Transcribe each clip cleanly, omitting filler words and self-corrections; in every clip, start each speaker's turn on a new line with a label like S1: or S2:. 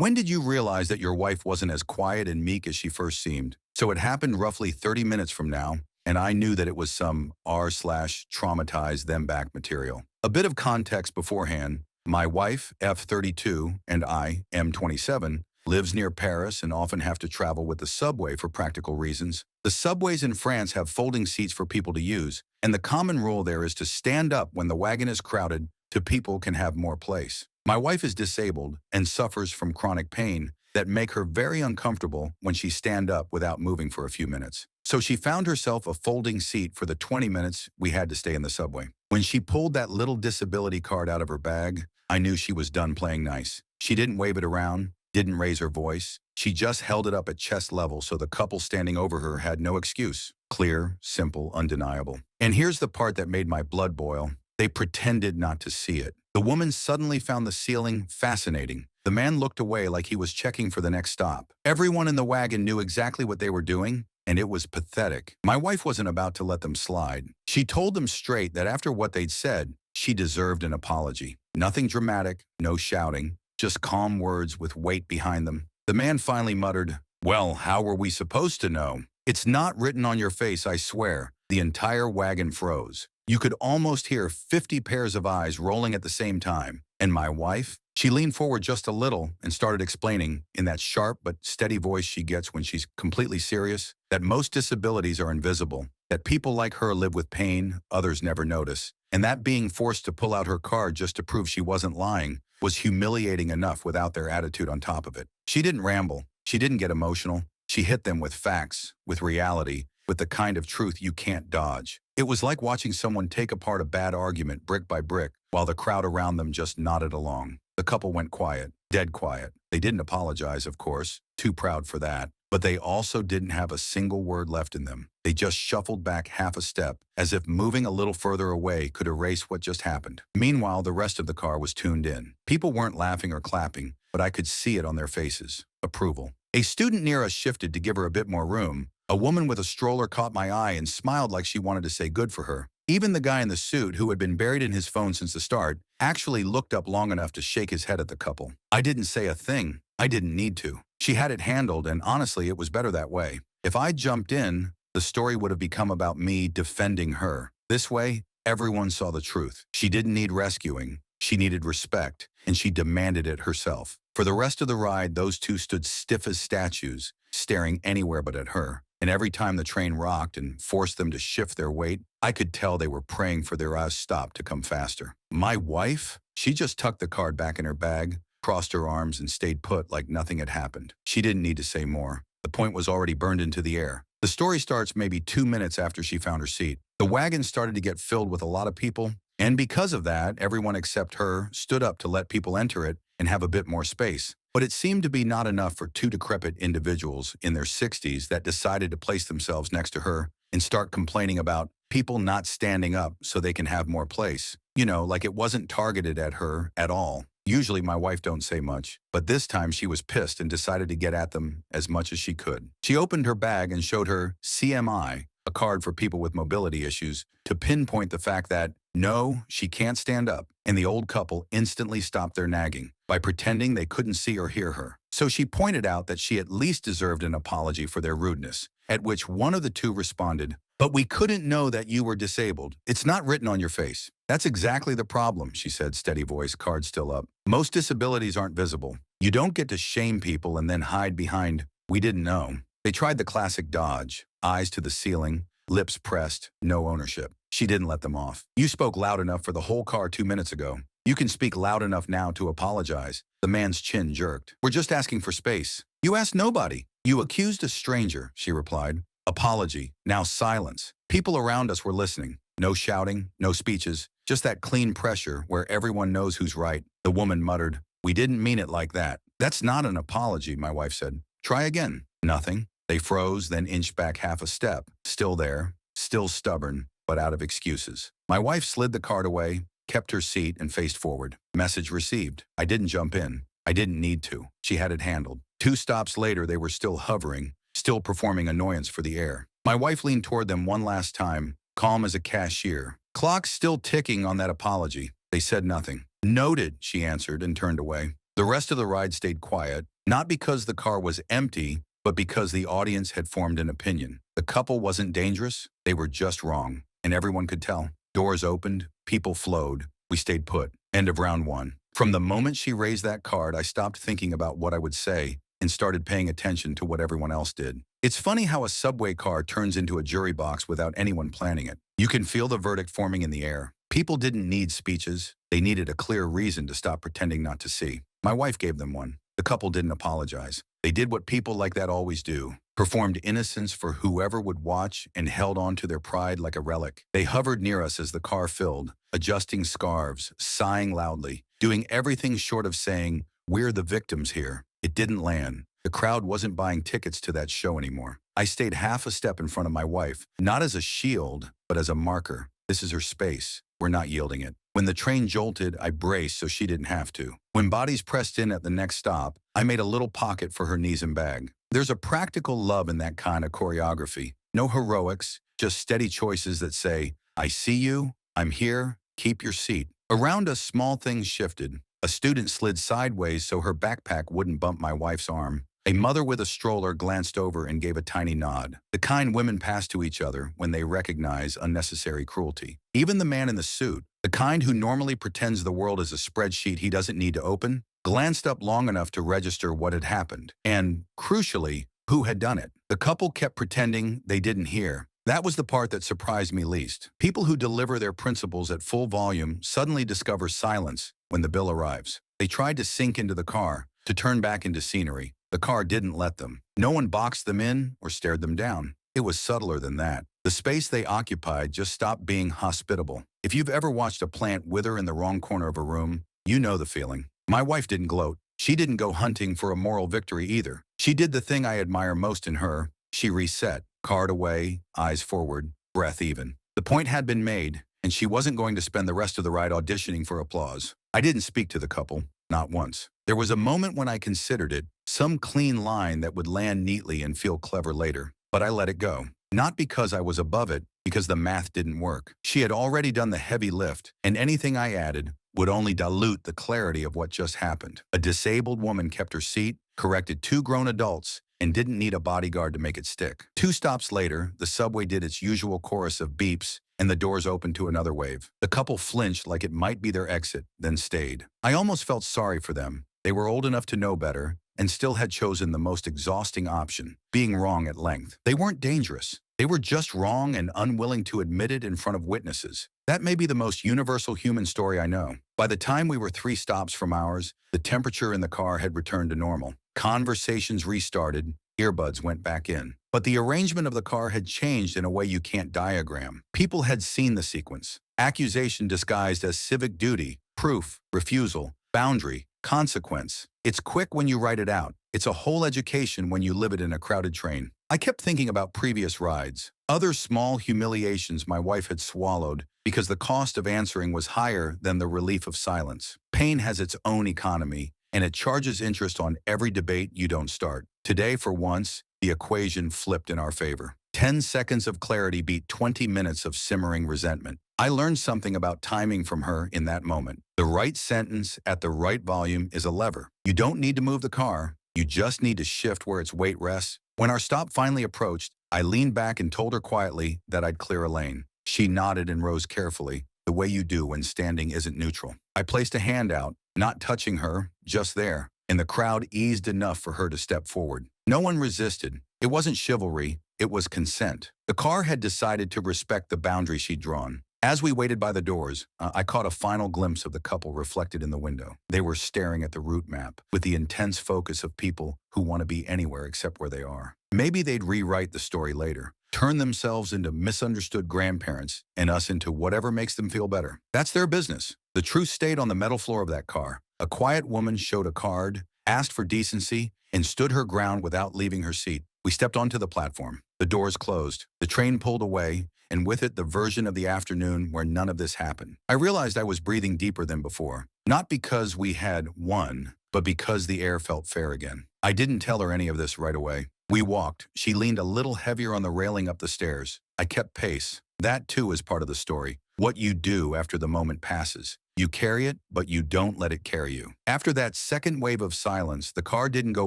S1: When did you realize that your wife wasn't as quiet and meek as she first seemed? So it happened roughly 30 minutes from now, and I knew that it was some r/traumatized them back material. A bit of context beforehand. My wife, F32, and I, M27, lives near Paris and often have to travel with the subway for practical reasons. The subways in France have folding seats for people to use, and the common rule there is to stand up when the wagon is crowded so people can have more place. My wife is disabled and suffers from chronic pain that make her very uncomfortable when she stand up without moving for a few minutes. So she found herself a folding seat for the 20 minutes we had to stay in the subway. When she pulled that little disability card out of her bag, I knew she was done playing nice. She didn't wave it around, didn't raise her voice. She just held it up at chest level so the couple standing over her had no excuse. Clear, simple, undeniable. And here's the part that made my blood boil. They pretended not to see it. The woman suddenly found the ceiling fascinating. The man looked away like he was checking for the next stop. Everyone in the wagon knew exactly what they were doing, and it was pathetic. My wife wasn't about to let them slide. She told them straight that after what they'd said, she deserved an apology. Nothing dramatic, no shouting, just calm words with weight behind them. The man finally muttered, "Well, how were we supposed to know? It's not written on your face, I swear." The entire wagon froze. You could almost hear 50 pairs of eyes rolling at the same time. And my wife? She leaned forward just a little and started explaining, in that sharp but steady voice she gets when she's completely serious, that most disabilities are invisible, that people like her live with pain others never notice, and that being forced to pull out her card just to prove she wasn't lying was humiliating enough without their attitude on top of it. She didn't ramble. She didn't get emotional. She hit them with facts, with reality, with the kind of truth you can't dodge. It was like watching someone take apart a bad argument brick by brick while the crowd around them just nodded along. The couple went quiet, dead quiet. They didn't apologize, of course, too proud for that. But they also didn't have a single word left in them. They just shuffled back half a step, as if moving a little further away could erase what just happened. Meanwhile, the rest of the car was tuned in. People weren't laughing or clapping, but I could see it on their faces. Approval. A student near us shifted to give her a bit more room. A woman with a stroller caught my eye and smiled like she wanted to say good for her. Even the guy in the suit, who had been buried in his phone since the start, actually looked up long enough to shake his head at the couple. I didn't say a thing. I didn't need to. She had it handled, and honestly, it was better that way. If I jumped in, the story would have become about me defending her. This way, everyone saw the truth. She didn't need rescuing. She needed respect, and she demanded it herself. For the rest of the ride, those two stood stiff as statues, staring anywhere but at her. And every time the train rocked and forced them to shift their weight, I could tell they were praying for their stop to come faster. My wife? She just tucked the card back in her bag, crossed her arms, and stayed put like nothing had happened. She didn't need to say more. The point was already burned into the air. The story starts maybe 2 minutes after she found her seat. The wagon started to get filled with a lot of people, and because of that, everyone except her stood up to let people enter it and have a bit more space. But it seemed to be not enough for two decrepit individuals in their 60s that decided to place themselves next to her and start complaining about people not standing up so they can have more place. You know, like it wasn't targeted at her at all. Usually my wife don't say much, but this time she was pissed and decided to get at them as much as she could. She opened her bag and showed her CMI, a card for people with mobility issues, to pinpoint the fact that, no, she can't stand up, and the old couple instantly stopped their nagging by pretending they couldn't see or hear her. So she pointed out that she at least deserved an apology for their rudeness, at which one of the two responded, "But we couldn't know that you were disabled. It's not written on your face." "That's exactly the problem," she said, steady voice, card still up. "Most disabilities aren't visible. You don't get to shame people and then hide behind, 'We didn't know.'" They tried the classic dodge, eyes to the ceiling, lips pressed, no ownership. She didn't let them off. "You spoke loud enough for the whole car 2 minutes ago. You can speak loud enough now to apologize." The man's chin jerked. "We're just asking for space." "You asked nobody. You accused a stranger," she replied. "Apology. Now silence." People around us were listening. No shouting, no speeches, just that clean pressure where everyone knows who's right. The woman muttered, "We didn't mean it like that." "That's not an apology," my wife said. "Try again." Nothing. They froze, then inched back half a step. Still there, still stubborn, but out of excuses. My wife slid the card away, kept her seat, and faced forward. Message received. I didn't jump in. I didn't need to. She had it handled. 2 stops later, they were still hovering, still performing annoyance for the air. My wife leaned toward them one last time, calm as a cashier. Clock's still ticking on that apology. They said nothing. "Noted," she answered and turned away. The rest of the ride stayed quiet, not because the car was empty, but because the audience had formed an opinion. The couple wasn't dangerous, they were just wrong, and everyone could tell. Doors opened, people flowed, we stayed put. End of round one. From the moment she raised that card, I stopped thinking about what I would say and started paying attention to what everyone else did. It's funny how a subway car turns into a jury box without anyone planning it. You can feel the verdict forming in the air. People didn't need speeches. They needed a clear reason to stop pretending not to see. My wife gave them one. The couple didn't apologize. They did what people like that always do. Performed innocence for whoever would watch and held on to their pride like a relic. They hovered near us as the car filled, adjusting scarves, sighing loudly, doing everything short of saying, "We're the victims here." It didn't land. The crowd wasn't buying tickets to that show anymore. I stayed half a step in front of my wife, not as a shield, but as a marker. This is her space. We're not yielding it. When the train jolted, I braced so she didn't have to. When bodies pressed in at the next stop, I made a little pocket for her knees and bag. There's a practical love in that kind of choreography. No heroics, just steady choices that say, "I see you, I'm here, keep your seat." Around us, small things shifted. A student slid sideways so her backpack wouldn't bump my wife's arm. A mother with a stroller glanced over and gave a tiny nod. The kind women pass to each other when they recognize unnecessary cruelty. Even the man in the suit, the kind who normally pretends the world is a spreadsheet he doesn't need to open, glanced up long enough to register what had happened, and, crucially, who had done it. The couple kept pretending they didn't hear. That was the part that surprised me least. People who deliver their principles at full volume suddenly discover silence when the bill arrives. They tried to sink into the car, to turn back into scenery. The car didn't let them. No one boxed them in or stared them down. It was subtler than that. The space they occupied just stopped being hospitable. If you've ever watched a plant wither in the wrong corner of a room, you know the feeling. My wife didn't gloat. She didn't go hunting for a moral victory either. She did the thing I admire most in her. She reset, card away, eyes forward, breath even. The point had been made, and she wasn't going to spend the rest of the ride auditioning for applause. I didn't speak to the couple, not once. There was a moment when I considered it, some clean line that would land neatly and feel clever later, but I let it go. Not because I was above it, because the math didn't work. She had already done the heavy lift, and anything I added would only dilute the clarity of what just happened. A disabled woman kept her seat, corrected two grown adults, and didn't need a bodyguard to make it stick. 2 stops later, the subway did its usual chorus of beeps, and the doors opened to another wave. The couple flinched like it might be their exit, then stayed. I almost felt sorry for them. They were old enough to know better, and still had chosen the most exhausting option, being wrong at length. They weren't dangerous. They were just wrong and unwilling to admit it in front of witnesses. That may be the most universal human story I know. By the time we were 3 stops from ours, the temperature in the car had returned to normal. Conversations restarted, earbuds went back in. But the arrangement of the car had changed in a way you can't diagram. People had seen the sequence. Accusation disguised as civic duty, proof, refusal, boundary, consequence. It's quick when you write it out. It's a whole education when you live it in a crowded train. I kept thinking about previous rides, other small humiliations my wife had swallowed because the cost of answering was higher than the relief of silence. Pain has its own economy, and it charges interest on every debate you don't start. Today, for once, the equation flipped in our favor. 10 seconds of clarity beat 20 minutes of simmering resentment. I learned something about timing from her in that moment. The right sentence at the right volume is a lever. You don't need to move the car. You just need to shift where its weight rests. When our stop finally approached, I leaned back and told her quietly that I'd clear a lane. She nodded and rose carefully, the way you do when standing isn't neutral. I placed a hand out, not touching her, just there, and the crowd eased enough for her to step forward. No one resisted. It wasn't chivalry, it was consent. The car had decided to respect the boundary she'd drawn. As we waited by the doors, I caught a final glimpse of the couple reflected in the window. They were staring at the route map with the intense focus of people who want to be anywhere except where they are. Maybe they'd rewrite the story later, turn themselves into misunderstood grandparents and us into whatever makes them feel better. That's their business. The truth stayed on the metal floor of that car. A quiet woman showed a card, asked for decency, and stood her ground without leaving her seat. We stepped onto the platform. The doors closed. The train pulled away, and with it the version of the afternoon where none of this happened. I realized I was breathing deeper than before, not because we had won, but because the air felt fair again. I didn't tell her any of this right away. We walked. She leaned a little heavier on the railing up the stairs. I kept pace. That too is part of the story. What you do after the moment passes. You carry it, but you don't let it carry you. After that second wave of silence, the car didn't go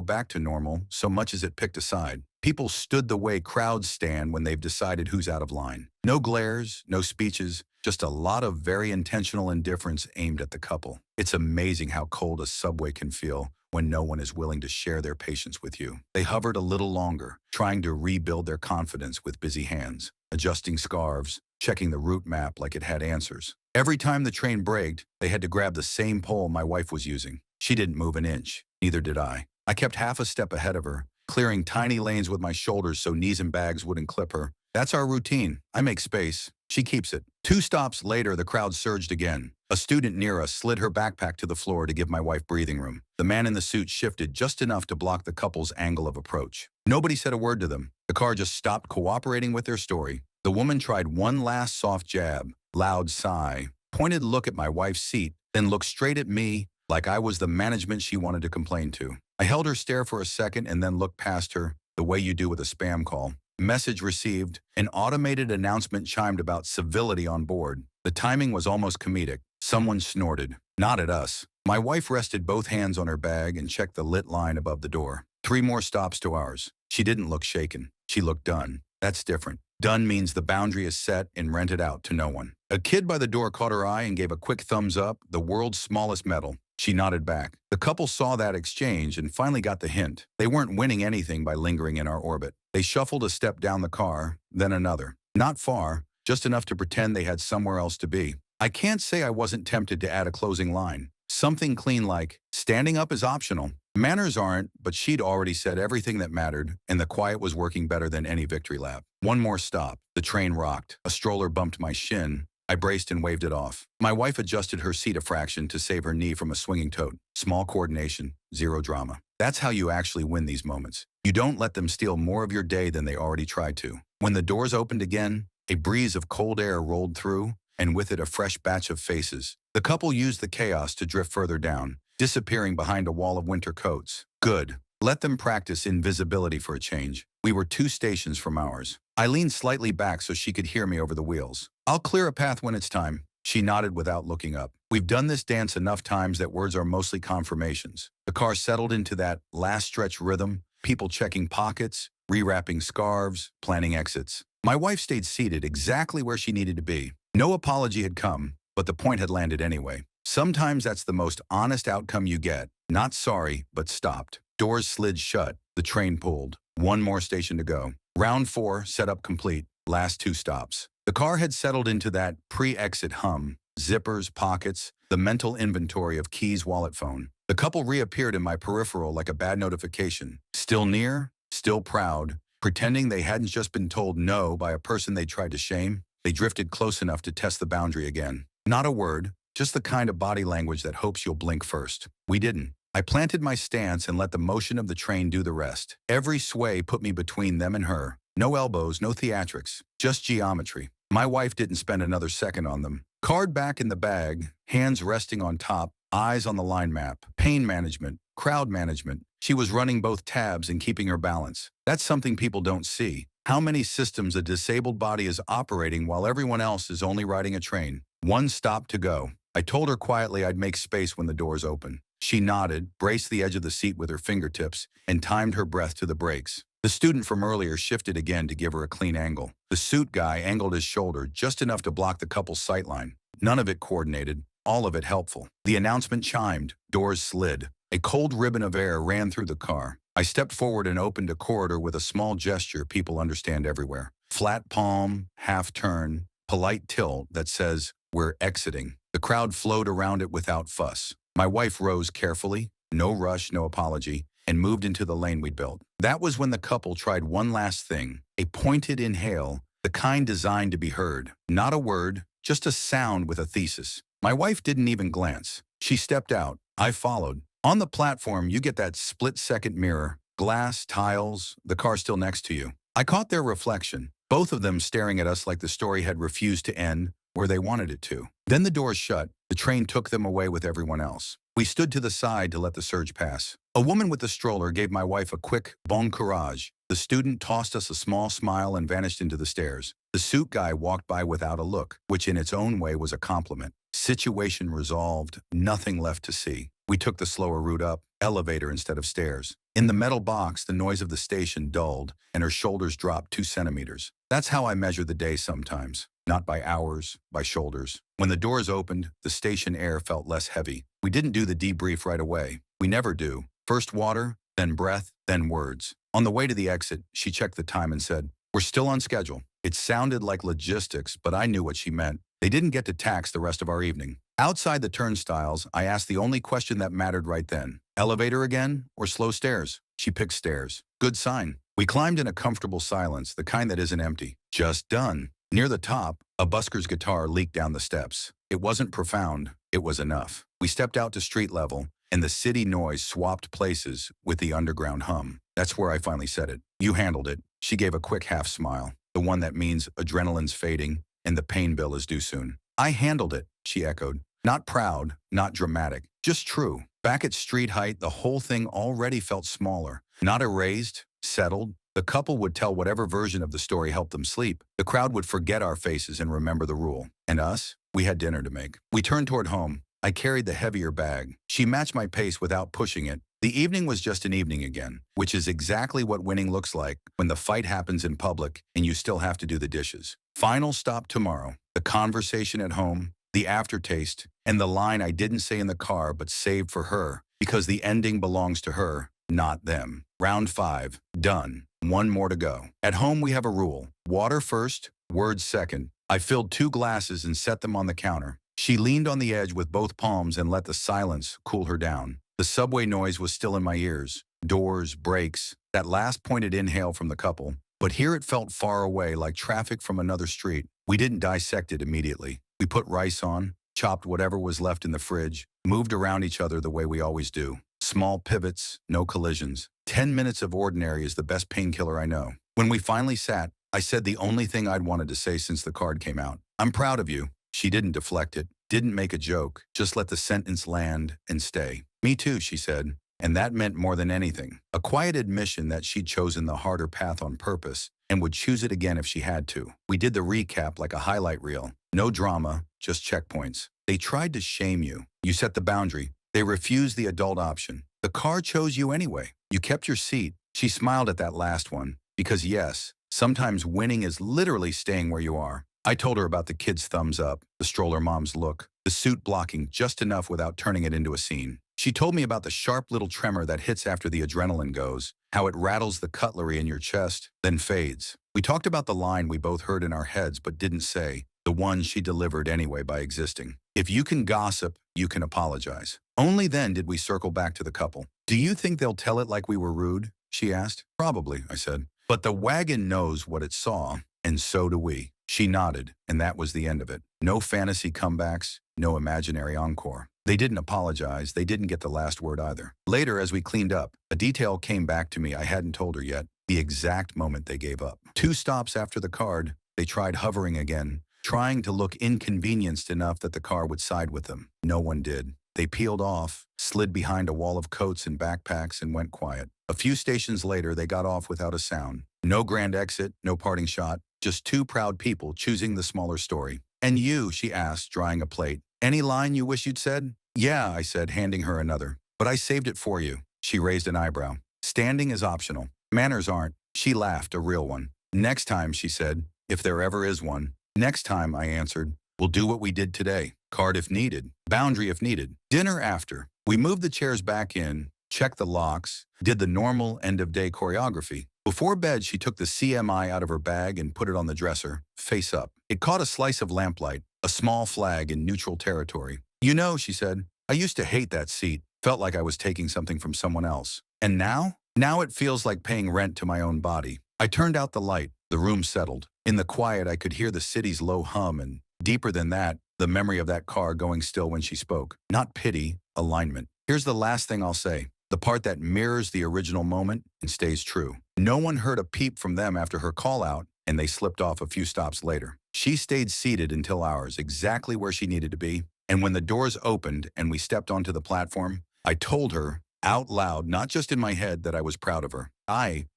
S1: back to normal so much as it picked a side. People stood the way crowds stand when they've decided who's out of line. No glares, no speeches, just a lot of very intentional indifference aimed at the couple. It's amazing how cold a subway can feel when no one is willing to share their patience with you. They hovered a little longer, trying to rebuild their confidence with busy hands, adjusting scarves, checking the route map like it had answers. Every time the train braked, they had to grab the same pole my wife was using. She didn't move an inch. Neither did I. I kept half a step ahead of her, clearing tiny lanes with my shoulders so knees and bags wouldn't clip her. That's our routine. I make space. She keeps it. 2 stops later, the crowd surged again. A student near us slid her backpack to the floor to give my wife breathing room. The man in the suit shifted just enough to block the couple's angle of approach. Nobody said a word to them. The car just stopped cooperating with their story. The woman tried one last soft jab, loud sigh, pointed look at my wife's seat, then looked straight at me like I was the management she wanted to complain to. I held her stare for a second and then looked past her, the way you do with a spam call. Message received. An automated announcement chimed about civility on board. The timing was almost comedic. Someone snorted. Not at us. My wife rested both hands on her bag and checked the lit line above the door. 3 more stops to ours. She didn't look shaken. She looked done. That's different. Done means the boundary is set and rented out to no one. A kid by the door caught her eye and gave a quick thumbs up, the world's smallest medal. She nodded back. The couple saw that exchange and finally got the hint. They weren't winning anything by lingering in our orbit. They shuffled a step down the car, then another. Not far, just enough to pretend they had somewhere else to be. I can't say I wasn't tempted to add a closing line. Something clean like, standing up is optional. Manners aren't, but she'd already said everything that mattered, and the quiet was working better than any victory lap. One more stop. The train rocked. A stroller bumped my shin. I braced and waved it off. My wife adjusted her seat a fraction to save her knee from a swinging tote. Small coordination, zero drama. That's how you actually win these moments. You don't let them steal more of your day than they already tried to. When the doors opened again, a breeze of cold air rolled through, and with it a fresh batch of faces. The couple used the chaos to drift further down, disappearing behind a wall of winter coats. Good. Let them practice invisibility for a change. We were 2 stations from ours. I leaned slightly back so she could hear me over the wheels. I'll clear a path when it's time. She nodded without looking up. We've done this dance enough times that words are mostly confirmations. The car settled into that last stretch rhythm, people checking pockets, rewrapping scarves, planning exits. My wife stayed seated exactly where she needed to be. No apology had come, but the point had landed anyway. Sometimes that's the most honest outcome you get. Not sorry, but stopped. Doors slid shut. The train pulled. 1 more station to go. Round 4, setup complete. Last 2 stops. The car had settled into that pre-exit hum. Zippers, pockets, the mental inventory of keys, wallet, phone. The couple reappeared in my peripheral like a bad notification. Still near, still proud, pretending they hadn't just been told no by a person they tried to shame. They drifted close enough to test the boundary again. Not a word, just the kind of body language that hopes you'll blink first. We didn't. I planted my stance and let the motion of the train do the rest. Every sway put me between them and her. No elbows, no theatrics, just geometry. My wife didn't spend another second on them. Card back in the bag, hands resting on top, eyes on the line map, pain management, crowd management. She was running both tabs and keeping her balance. That's something people don't see. How many systems a disabled body is operating while everyone else is only riding a train. 1 stop to go. I told her quietly I'd make space when the doors open. She nodded, braced the edge of the seat with her fingertips, and timed her breath to the brakes. The student from earlier shifted again to give her a clean angle. The suit guy angled his shoulder just enough to block the couple's sightline. None of it coordinated, all of it helpful. The announcement chimed. Doors slid. A cold ribbon of air ran through the car. I stepped forward and opened a corridor with a small gesture people understand everywhere. Flat palm, half turn, polite tilt that says, "We're exiting." The crowd flowed around it without fuss. My wife rose carefully, no rush, no apology, and moved into the lane we'd built. That was when the couple tried one last thing, a pointed inhale, the kind designed to be heard. Not a word, just a sound with a thesis. My wife didn't even glance. She stepped out. I followed. On the platform, you get that split-second mirror, glass, tiles, the car still next to you. I caught their reflection, both of them staring at us like the story had refused to end where they wanted it to. Then the doors shut. The train took them away with everyone else. We stood to the side to let the surge pass. A woman with the stroller gave my wife a quick bon courage. The student tossed us a small smile and vanished into the stairs. The suit guy walked by without a look, which in its own way was a compliment. Situation resolved, nothing left to see. We took the slower route up, elevator instead of stairs. In the metal box, the noise of the station dulled, and her shoulders dropped 2 centimeters. That's how I measure the day sometimes. Not by hours, by shoulders. When the doors opened, the station air felt less heavy. We didn't do the debrief right away. We never do. First water, then breath, then words. On the way to the exit, she checked the time and said, "We're still on schedule." It sounded like logistics, but I knew what she meant. They didn't get to tax the rest of our evening. Outside the turnstiles, I asked the only question that mattered right then. Elevator again, or slow stairs? She picked stairs. Good sign. We climbed in a comfortable silence, the kind that isn't empty. Just done. Near the top, a busker's guitar leaked down the steps. It wasn't profound. It was enough. We stepped out to street level, and the city noise swapped places with the underground hum. That's where I finally said it. "You handled it." She gave a quick half smile, the one that means adrenaline's fading and the pain bill is due soon. "I handled it," she echoed. Not proud, not dramatic, just true. Back at street height, the whole thing already felt smaller. Not erased, settled. The couple would tell whatever version of the story helped them sleep. The crowd would forget our faces and remember the rule. And us? We had dinner to make. We turned toward home. I carried the heavier bag. She matched my pace without pushing it. The evening was just an evening again, which is exactly what winning looks like when the fight happens in public and you still have to do the dishes. Final stop tomorrow. The conversation at home, the aftertaste, and the line I didn't say in the car but saved for her because the ending belongs to her, not them. Round 5, done. One more to go. At home we have a rule. Water first, words second. I filled 2 glasses and set them on the counter. She leaned on the edge with both palms and let the silence cool her down. The subway noise was still in my ears. Doors, brakes, that last pointed inhale from the couple. But here it felt far away, like traffic from another street. We didn't dissect it immediately. We put rice on, chopped whatever was left in the fridge, moved around each other the way we always do. Small pivots, no collisions. 10 minutes of ordinary is the best painkiller I know. When we finally sat, I said the only thing I'd wanted to say since the card came out. "I'm proud of you." She didn't deflect it, didn't make a joke, just let the sentence land and stay. "Me too," she said. And that meant more than anything. A quiet admission that she'd chosen the harder path on purpose and would choose it again if she had to. We did the recap like a highlight reel. No drama, just checkpoints. They tried to shame you. You set the boundary. They refused the adult option. The car chose you anyway. You kept your seat. She smiled at that last one. Because yes, sometimes winning is literally staying where you are. I told her about the kid's thumbs up, the stroller mom's look, the suit blocking just enough without turning it into a scene. She told me about the sharp little tremor that hits after the adrenaline goes, how it rattles the cutlery in your chest, then fades. We talked about the line we both heard in our heads but didn't say, the one she delivered anyway by existing. If you can gossip, you can apologize. Only then did we circle back to the couple. "Do you think they'll tell it like we were rude?" she asked. "Probably," I said. "But the wagon knows what it saw, and so do we." She nodded, and that was the end of it. No fantasy comebacks, no imaginary encore. They didn't apologize. They didn't get the last word either. Later, as we cleaned up, a detail came back to me I hadn't told her yet, the exact moment they gave up. 2 stops after the card, they tried hovering again, trying to look inconvenienced enough that the car would side with them. No one did. They peeled off, slid behind a wall of coats and backpacks, and went quiet. A few stations later, they got off without a sound. No grand exit, no parting shot, just 2 proud people choosing the smaller story. "And you?" she asked, drying a plate. "Any line you wish you'd said?" "Yeah," I said, handing her another. "But I saved it for you." She raised an eyebrow. "Standing is optional. Manners aren't." She laughed, a real one. "Next time," she said, "if there ever is one." "Next time," I answered, "we'll do what we did today. Card if needed, boundary if needed." Dinner after. We moved the chairs back in, checked the locks, did the normal end-of-day choreography. Before bed, she took the CMI out of her bag and put it on the dresser, face up. It caught a slice of lamplight, a small flag in neutral territory. "You know," she said, "I used to hate that seat. Felt like I was taking something from someone else. And now? Now it feels like paying rent to my own body." I turned out the light. The room settled. In the quiet, I could hear the city's low hum, and deeper than that, the memory of that car going still when she spoke. Not pity, alignment. Here's the last thing I'll say. The part that mirrors the original moment and stays true. No one heard a peep from them after her call out, and they slipped off a few stops later. She stayed seated until ours, exactly where she needed to be. And when the doors opened and we stepped onto the platform, I told her out loud, not just in my head, that I was proud of her.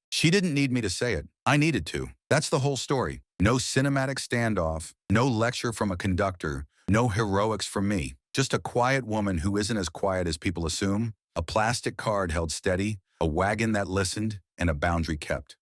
S1: She didn't need me to say it. I needed to. That's the whole story. No cinematic standoff, no lecture from a conductor, no heroics from me. Just a quiet woman who isn't as quiet as people assume, a plastic card held steady, a wagon that listened, and a boundary kept.